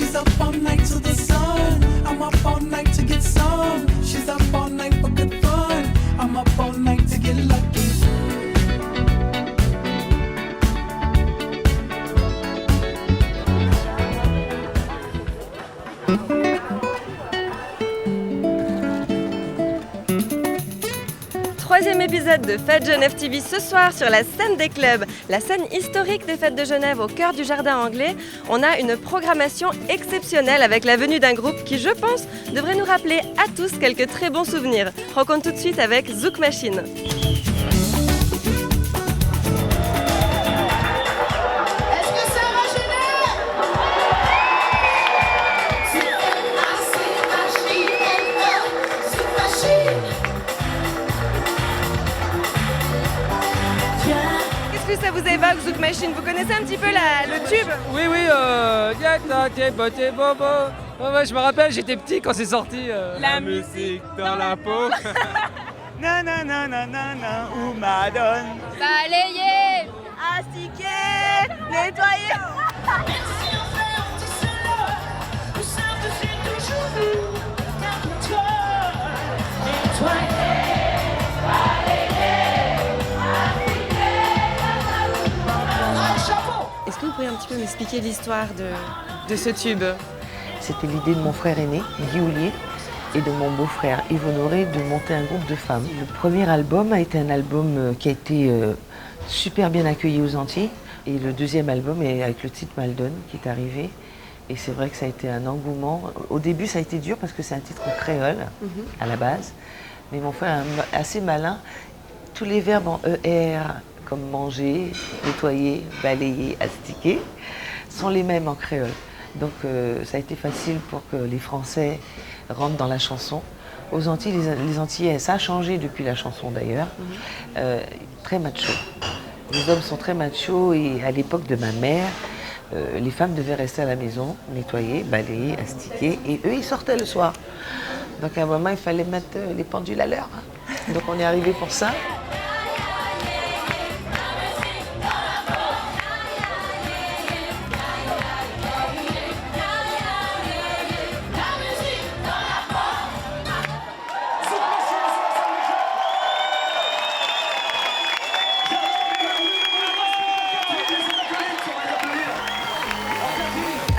She's up all night to the sun. I'm up all night to get some. She's up all night for good fun. I'm up all night to get lucky. Troisième épisode de Fête Genève TV ce soir sur la scène des clubs, la scène historique des Fêtes de Genève au cœur du jardin anglais. On a une programmation exceptionnelle avec la venue d'un groupe qui, je pense, devrait nous rappeler à tous quelques très bons souvenirs. Rencontre tout de suite avec Zouk Machine. Ça vous évoque Zouk Machine, vous connaissez un petit peu le tube? Oui, je me rappelle, j'étais petit quand c'est sorti. La musique dans la peau. Nanana, ou Madone. Balayer, astiquer, nettoyer. Est-ce que vous pourriez un petit peu m'expliquer l'histoire de ce tube? C'était l'idée de mon frère aîné, Guy Houllier, et de mon beau-frère Yves Honoré de monter un groupe de femmes. Le premier album a été un album qui a été super bien accueilli aux Antilles. Et le deuxième album est avec le titre Maldon qui est arrivé. Et c'est vrai que ça a été un engouement. Au début, ça a été dur parce que c'est un titre en créole à la base. Mais mon frère est assez malin. Tous les verbes en ER, comme manger, nettoyer, balayer, astiquer, sont les mêmes en créole. Donc ça a été facile pour que les Français rentrent dans la chanson. Aux Antilles, les Antillais, ça a changé depuis la chanson d'ailleurs, très macho. Les hommes sont très machos et à l'époque de ma mère, les femmes devaient rester à la maison, nettoyer, balayer, astiquer, et eux, ils sortaient le soir. Donc à un moment, il fallait mettre les pendules à l'heure. Donc on est arrivé pour ça.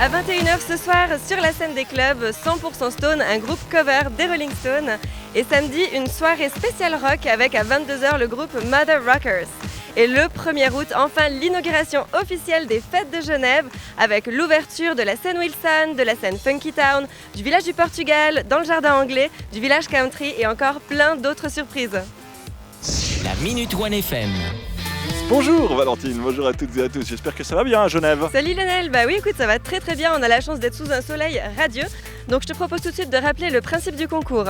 À 21h ce soir, sur la scène des clubs, 100% Stone, un groupe cover des Rolling Stones. Et samedi, une soirée spéciale rock avec à 22h le groupe Mother Rockers. Et le 1er août, enfin l'inauguration officielle des Fêtes de Genève avec l'ouverture de la scène Wilson, de la scène Funky Town, du village du Portugal, dans le jardin anglais, du village country et encore plein d'autres surprises. La Minute One FM. Bonjour Valentine, bonjour à toutes et à tous, j'espère que ça va bien à Genève. Salut Lionel, bah oui écoute ça va très très bien, on a la chance d'être sous un soleil radieux, donc je te propose tout de suite de rappeler le principe du concours.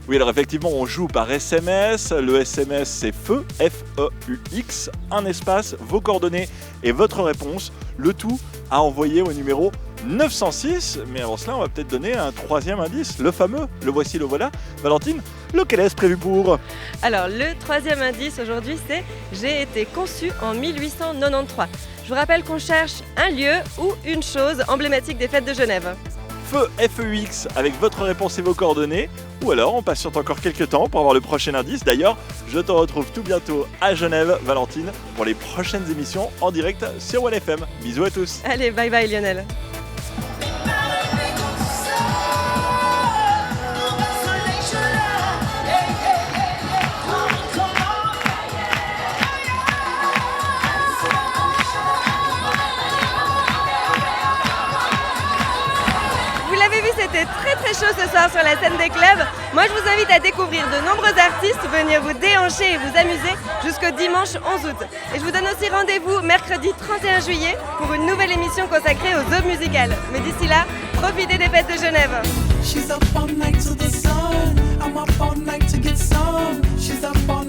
Oui alors effectivement on joue par SMS, le SMS c'est feu, F-E-U-X, un espace, vos coordonnées et votre réponse, le tout à envoyer au numéro 906, mais avant cela on va peut-être donner un troisième indice, le fameux, le voici, le voilà. Valentine, lequel est-ce prévu pour? Alors le troisième indice aujourd'hui c'est « J'ai été conçu en 1893 ». Je vous rappelle qu'on cherche un lieu ou une chose emblématique des Fêtes de Genève. Feu, F-E-U-X avec votre réponse et vos coordonnées, ou alors on patiente encore quelques temps pour avoir le prochain indice. D'ailleurs, je te retrouve tout bientôt à Genève, Valentine, pour les prochaines émissions en direct sur One FM. Bisous à tous. Allez, bye bye Lionel. C'était très très chaud ce soir sur la scène des clubs. Moi je vous invite à découvrir de nombreux artistes, venir vous déhancher et vous amuser jusqu'au dimanche 11 août. Et je vous donne aussi rendez-vous mercredi 31 juillet pour une nouvelle émission consacrée aux œuvres musicales. Mais d'ici là, profitez des Fêtes de Genève. She's up all night to the sun. I'm up all night to get some. She's up all